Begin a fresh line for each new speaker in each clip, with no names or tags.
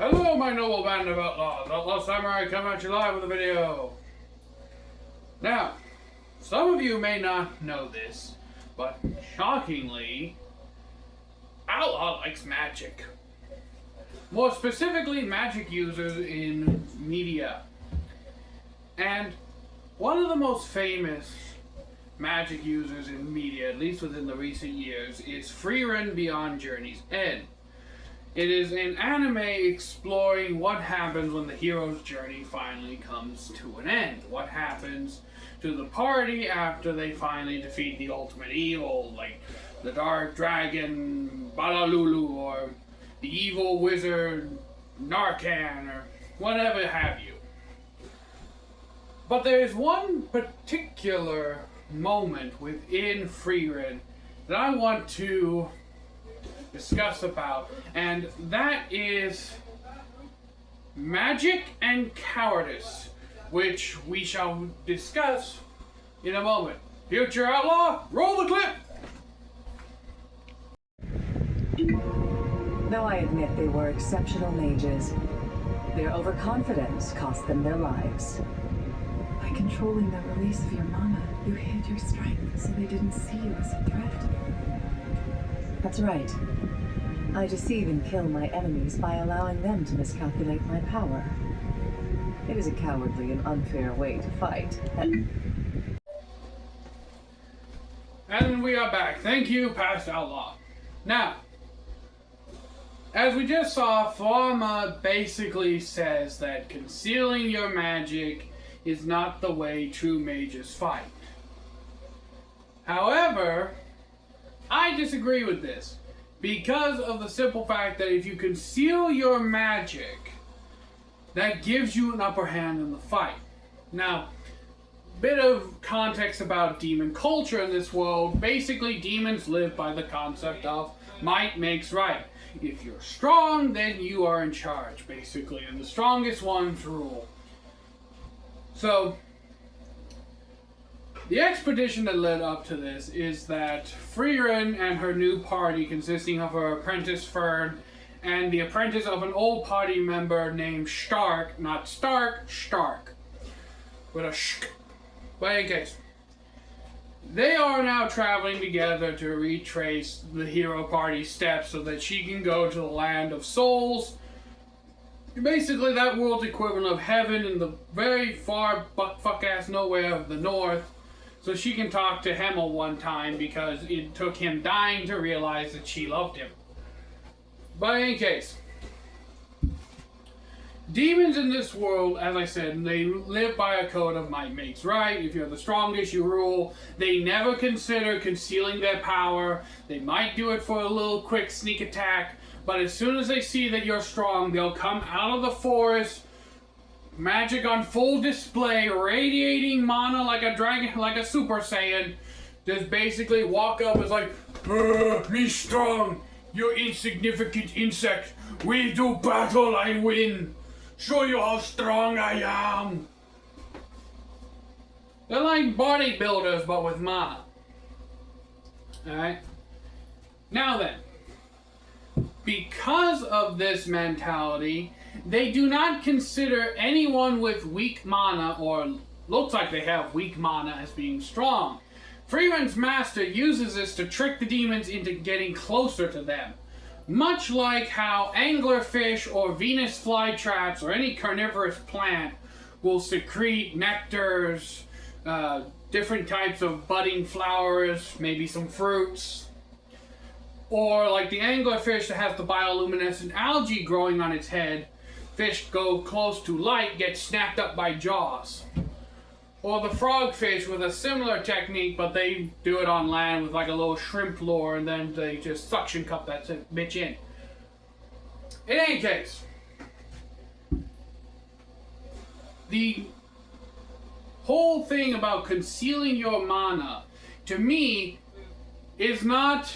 Hello, my noble band of outlaws. Outlaw Samurai come at you live with a video. Now, some of you may not know this, but shockingly, Outlaw likes magic. More specifically, magic users in media. And one of the most famous magic users in media, at least within the recent years, is Frieren Beyond Journey's End. It is an anime exploring what happens when the hero's journey finally comes to an end. What happens to the party after they finally defeat the ultimate evil, like the Dark Dragon, Balalulu, or the evil wizard, Narcan, or whatever have you. But there is one particular moment within Frieren that I want to discuss about, and that is magic and cowardice, which we shall discuss in a moment. Future Outlaw, roll the clip!
Though I admit they were exceptional mages, their overconfidence cost them their lives.
By controlling the release of your mana, you hid your strength so they didn't see you as a threat.
That's right. I deceive and kill my enemies by allowing them to miscalculate my power. It is a cowardly and unfair way to fight.
And we are back. Thank you, Past Outlaw. Now, as we just saw, Pharma basically says that concealing your magic is not the way true mages fight. However, I disagree with this because of the simple fact that if you conceal your magic, that gives you an upper hand in the fight. Now, bit of context about demon culture in this world. Basically, demons live by the concept of might makes right. If you're strong, then you are in charge, basically, and the strongest ones rule. So, the expedition that led up to this is that Frieren and her new party, consisting of her apprentice Fern and the apprentice of an old party member named Stark, not Stark, Stark, with a shk. But in case, they are now traveling together to retrace the hero party's steps so that she can go to the land of souls. Basically, that world's equivalent of heaven in the very far butt-fuck-ass nowhere of the north. So she can talk to Hemel one time because it took him dying to realize that she loved him. But in any case, demons in this world, as I said, they live by a code of might makes right. If you're the strongest, you rule. They never consider concealing their power. They might do it for a little quick sneak attack, but as soon as they see that you're strong, they'll come out of the forest, magic on full display, radiating mana like a dragon, like a Super Saiyan. Just basically walk up and like, me strong, you insignificant insect. We do battle, I win. Show you how strong I am. They're like bodybuilders, but with mana. Alright? Now then, because of this mentality, they do not consider anyone with weak mana, or looks like they have weak mana, as being strong. Frieren's master uses this to trick the demons into getting closer to them. Much like how anglerfish or Venus flytraps or any carnivorous plant will secrete nectars, different types of budding flowers, maybe some fruits. Or like the anglerfish that has the bioluminescent algae growing on its head. Fish go close to light, get snapped up by jaws. Or the frogfish with a similar technique, but they do it on land with like a little shrimp lure, and then they just suction cup that bitch in. In any case, the whole thing about concealing your mana, to me, is not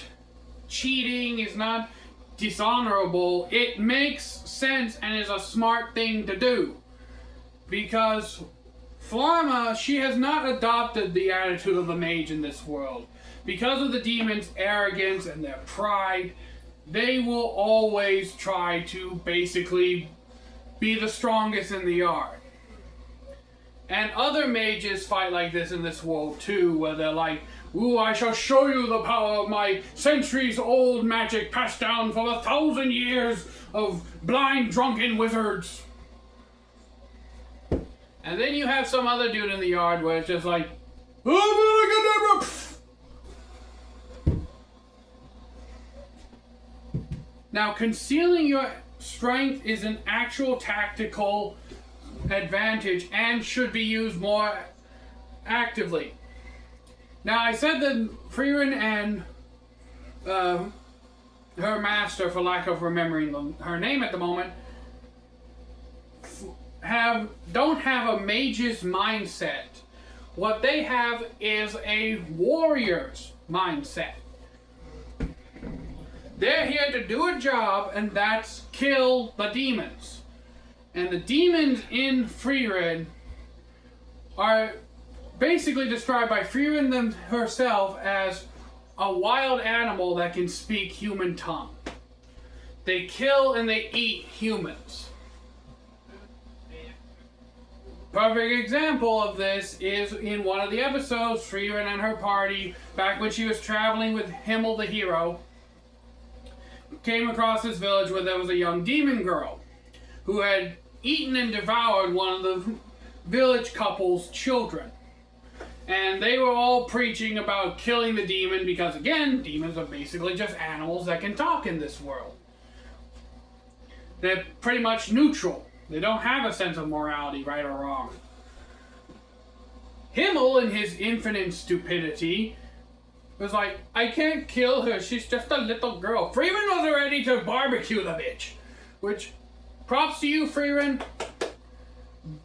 cheating, is not dishonorable. It makes sense and is a smart thing to do. Because Flarma, she has not adopted the attitude of the mage in this world. Because of the demons' arrogance and their pride, they will always try to basically be the strongest in the yard. And other mages fight like this in this world too, where they're like, ooh, I shall show you the power of my centuries-old magic passed down for 1,000 years of blind, drunken wizards. And then you have some other dude in the yard where it's just like, now, concealing your strength is an actual tactical advantage and should be used more actively. Now, I said that frieren and her master, for lack of remembering her name at the moment, don't have a mage's mindset. What they have is a warrior's mindset. They're here to do a job, and that's kill the demons. And the demons in frieren are basically described by frieren herself as a wild animal that can speak human tongue. They kill and they eat humans. Perfect example of this is in one of the episodes, frieren and her party, back when she was traveling with Himmel the hero, came across this village where there was a young demon girl who had eaten and devoured one of the village couple's children. And they were all preaching about killing the demon because, again, demons are basically just animals that can talk in this world. They're pretty much neutral. They don't have a sense of morality, right or wrong. Himmel, in his infinite stupidity, was like, I can't kill her, she's just a little girl. Frieren was ready to barbecue the bitch. Which, props to you, frieren.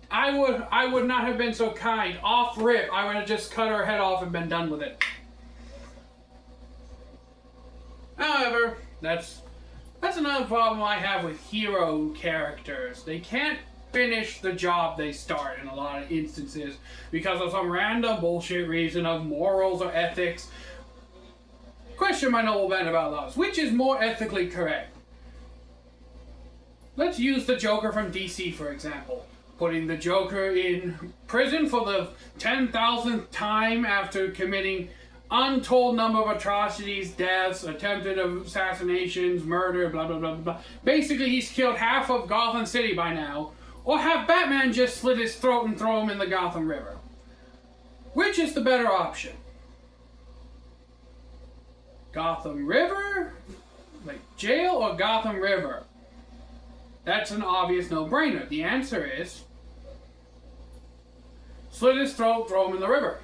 I would not have been so kind. Off rip, I would have just cut her head off and been done with it. However, that's another problem I have with hero characters. They can't finish the job they start in a lot of instances because of some random bullshit reason of morals or ethics. Question my noble band about laws. Which is more ethically correct? Let's use the Joker from DC, for example. Putting the Joker in prison for the 10,000th time after committing untold number of atrocities, deaths, attempted assassinations, murder, blah, blah, blah, blah. Basically, he's killed half of Gotham City by now. Or have Batman just slit his throat and throw him in the Gotham River. Which is the better option? Gotham River? Like jail or Gotham River? That's an obvious no-brainer. The answer is slit his throat, throw him in the river.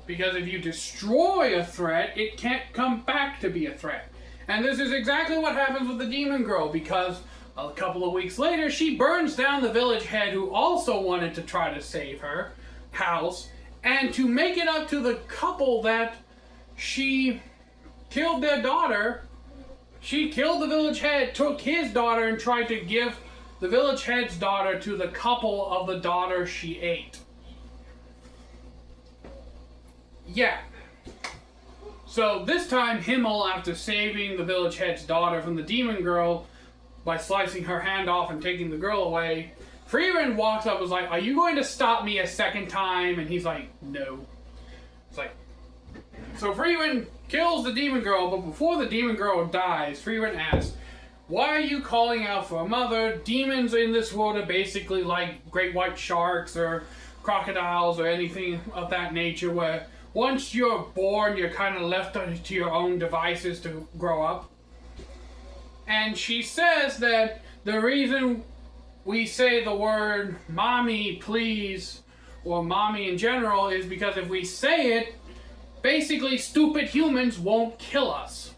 Because if you destroy a threat, it can't come back to be a threat. And this is exactly what happens with the demon girl, because a couple of weeks later, she burns down the village head who also wanted to try to save her house, and to make it up to the couple that she killed their daughter, she killed the village head, took his daughter, and tried to give the village head's daughter to the couple of the daughter she ate. Yeah. So this time, Himmel, after saving the village head's daughter from the demon girl by slicing her hand off and taking the girl away, frieren walks up and was like, are you going to stop me a second time? And he's like, no. It's like, so frieren kills the demon girl, but before the demon girl dies, frieren asks, why are you calling out for a mother? Demons in this world are basically like great white sharks or crocodiles or anything of that nature, where once you're born, you're kind of left to your own devices to grow up. And she says that the reason we say the word mommy, please, or mommy in general, is because if we say it, basically stupid humans won't kill us.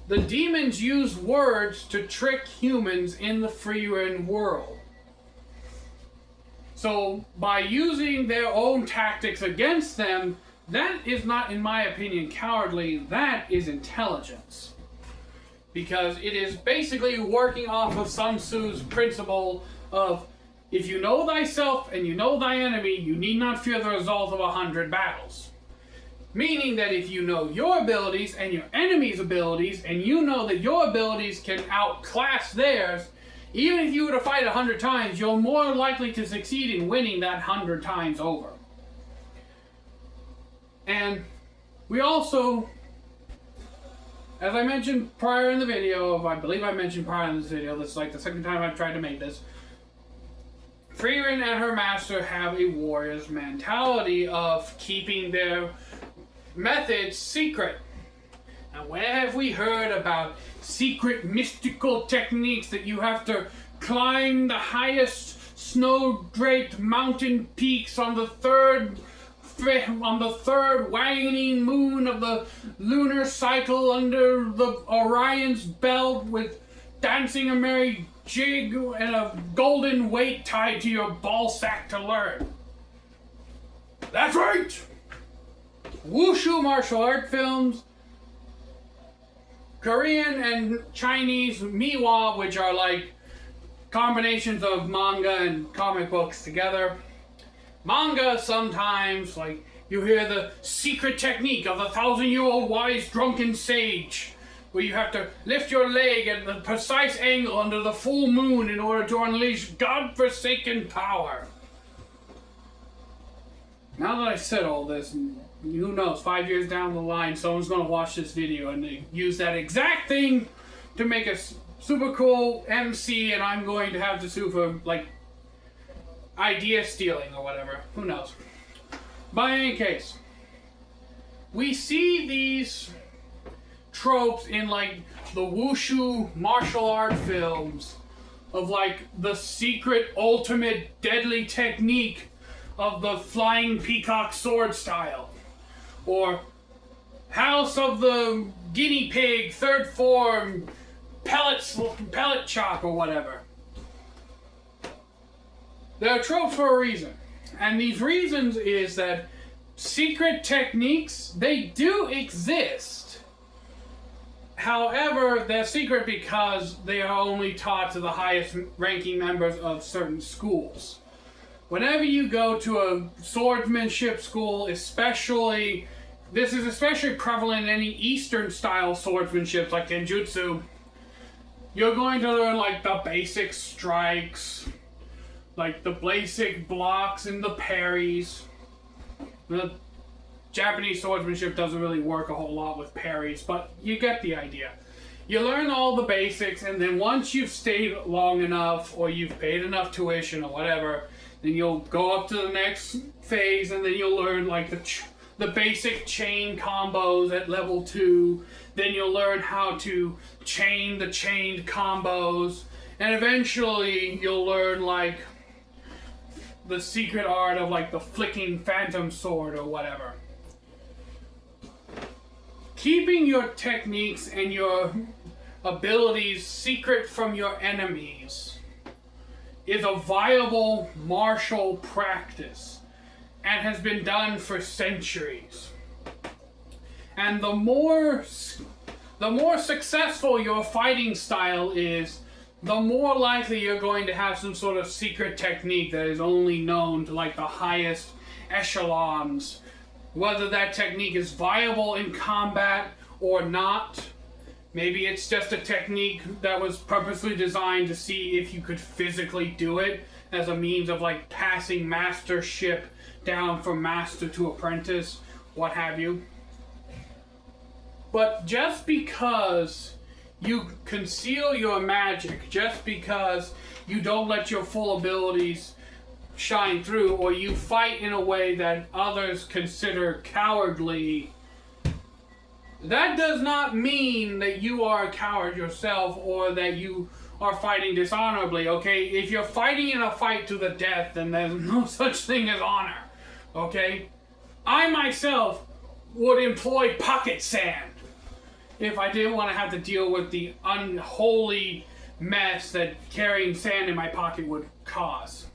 The demons use words to trick humans in the frieren world. So by using their own tactics against them, that is not, in my opinion, cowardly. That is intelligence. Because it is basically working off of Sun Tzu's principle of, if you know thyself and you know thy enemy, you need not fear the result of 100 battles. Meaning that if you know your abilities and your enemy's abilities, and you know that your abilities can outclass theirs, even if you were to fight 100 times, you're more likely to succeed in winning that 100 times over. And we also, as I mentioned prior in the video, I believe I mentioned prior in this video, this is like the second time I've tried to make this, Frieren and her master have a warrior's mentality of keeping their methods secret. And where have we heard about secret mystical techniques that you have to climb the highest snow-draped mountain peaks on the third waning moon of the lunar cycle under the Orion's belt with dancing a merry jig and a golden weight tied to your ball sack to learn? That's right! Wushu martial art films, Korean and Chinese miwa, which are like combinations of manga and comic books together. Manga sometimes, like, you hear the secret technique of the 1,000-year-old wise drunken sage, where you have to lift your leg at the precise angle under the full moon in order to unleash godforsaken power. Now that I said all this, who knows, 5 years down the line, someone's going to watch this video and they use that exact thing to make a super cool MC, and I'm going to have to sue for, like, idea stealing or whatever. Who knows? But in any case, we see these tropes in, like, the wushu martial art films of, like, the secret ultimate deadly technique of the flying peacock sword style, or House of the Guinea Pig third form pellet chop or whatever. There are tropes for a reason, and these reasons is that secret techniques, they do exist. However, they're secret because they are only taught to the highest ranking members of certain schools. Whenever you go to a swordsmanship school, especially, this is especially prevalent in any Eastern style swordsmanship like Genjutsu, you're going to learn, like, the basic strikes, like the basic blocks and the parries. The Japanese swordsmanship doesn't really work a whole lot with parries, but you get the idea. You learn all the basics, and then once you've stayed long enough, or you've paid enough tuition or whatever, then you'll go up to the next phase, and then you'll learn, like, the basic chain combos at level 2. Then you'll learn how to chain the chained combos, and eventually you'll learn, like, the secret art of, like, the flicking phantom sword or whatever. Keeping your techniques and your abilities secret from your enemies is a viable martial practice and has been done for centuries. And the more successful your fighting style is, the more likely you're going to have some sort of secret technique that is only known to, like, the highest echelons. Whether that technique is viable in combat or not. Maybe it's just a technique that was purposely designed to see if you could physically do it as a means of, like, passing mastership down from master to apprentice, what have you. But just because you conceal your magic, just because you don't let your full abilities shine through, or you fight in a way that others consider cowardly, that does not mean that you are a coward yourself or that you are fighting dishonorably, okay? If you're fighting in a fight to the death, then there's no such thing as honor, okay? I myself would employ pocket sand if I didn't want to have to deal with the unholy mess that carrying sand in my pocket would cause.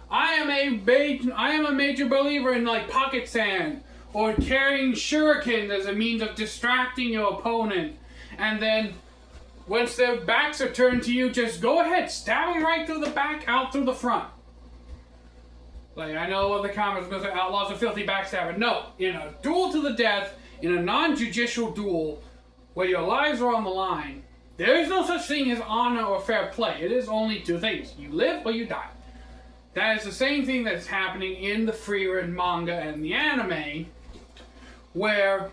I am a major believer in, like, pocket sand or carrying shurikens as a means of distracting your opponent, and then once their backs are turned to you, just go ahead, stab them right through the back, out through the front. Like, I know what the comments are going to say, Outlaw's a filthy backstabber. No, in a duel to the death, in a non-judicial duel, where your lives are on the line, there is no such thing as honor or fair play. It is only two things. You live or you die. That is the same thing that's happening in the frieren manga and the anime, where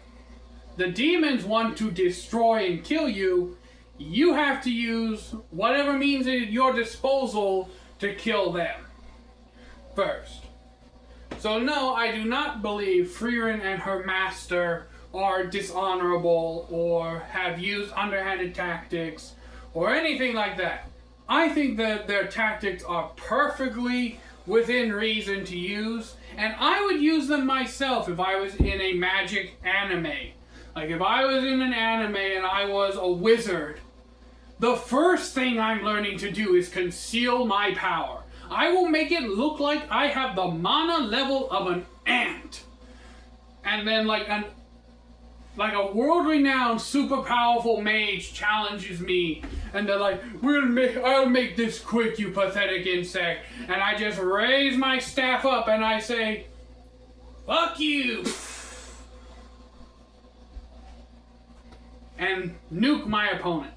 the demons want to destroy and kill you. You have to use whatever means at your disposal to kill them first. So no, I do not believe frieren and her master are dishonorable or have used underhanded tactics or anything like that. I think that their tactics are perfectly within reason to use, and I would use them myself if I was in a magic anime. Like if I was in an anime and I was a wizard, the first thing I'm learning to do is conceal my power. I will make it look like I have the mana level of an ant. And then like a world-renowned, super powerful mage challenges me, and they're like, I'll make this quick, you pathetic insect. And I just raise my staff up and I say, fuck you! And nuke my opponent.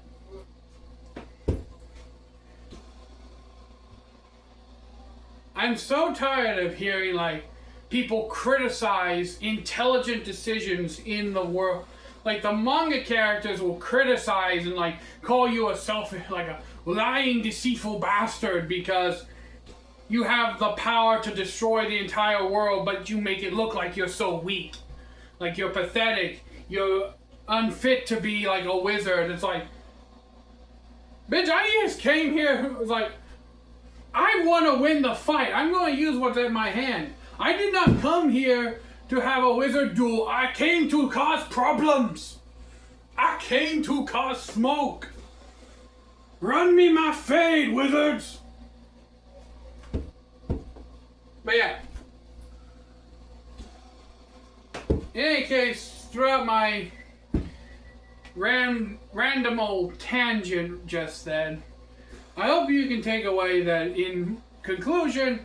I'm so tired of hearing like people criticize intelligent decisions in the world. Like the manga characters will criticize and like call you like a lying, deceitful bastard because you have the power to destroy the entire world, but you make it look like you're so weak. Like you're pathetic. You're unfit to be like a wizard. It's like, bitch, I just came here. It was like, I want to win the fight. I'm going to use what's in my hand. I did not come here to have a wizard duel. I came to cause problems. I came to cause smoke. Run me my fade, wizards. But yeah. In any case, throughout my random old tangent just then, I hope you can take away that in conclusion,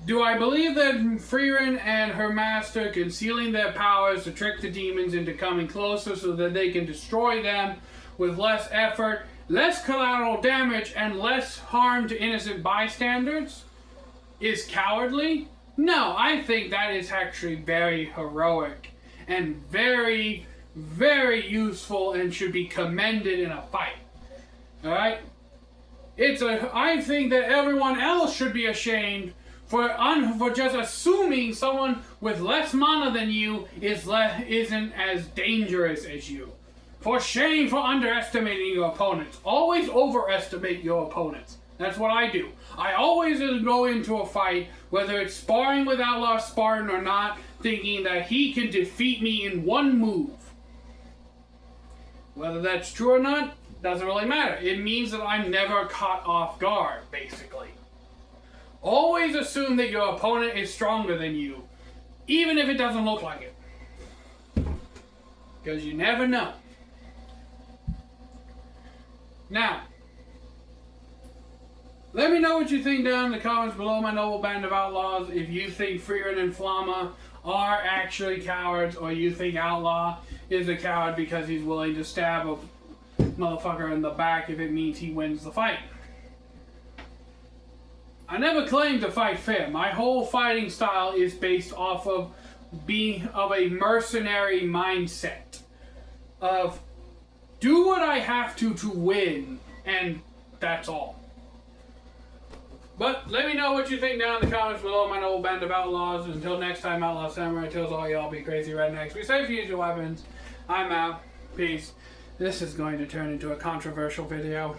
do I believe that frieren and her master concealing their powers to trick the demons into coming closer so that they can destroy them with less effort, less collateral damage, and less harm to innocent bystanders is cowardly? No, I think that is actually very heroic and very, very useful and should be commended in a fight. Alright? I think that everyone else should be ashamed for just assuming someone with less mana than you isn't as dangerous as you. For shame for underestimating your opponents. Always overestimate your opponents. That's what I do. I always go into a fight, whether it's sparring with Outlaw Spartan or not, thinking that he can defeat me in one move. Whether that's true or not, doesn't really matter. It means that I'm never caught off guard, basically. Always assume that your opponent is stronger than you, even if it doesn't look like it. Because you never know. Now, let me know what you think down in the comments below, my noble band of outlaws. If you think frieren and Flamma are actually cowards, or you think Outlaw is a coward because he's willing to stab a motherfucker in the back if it means he wins the fight. I never claimed to fight fair. My whole fighting style is based off of being of a mercenary mindset. Of do what I have to win, and that's all. But let me know what you think down in the comments below, my noble band of outlaws. Until next time, Outlaw Samurai tells all y'all be crazy rednecks. Be safe, use your weapons. I'm out. Peace. This is going to turn into a controversial video.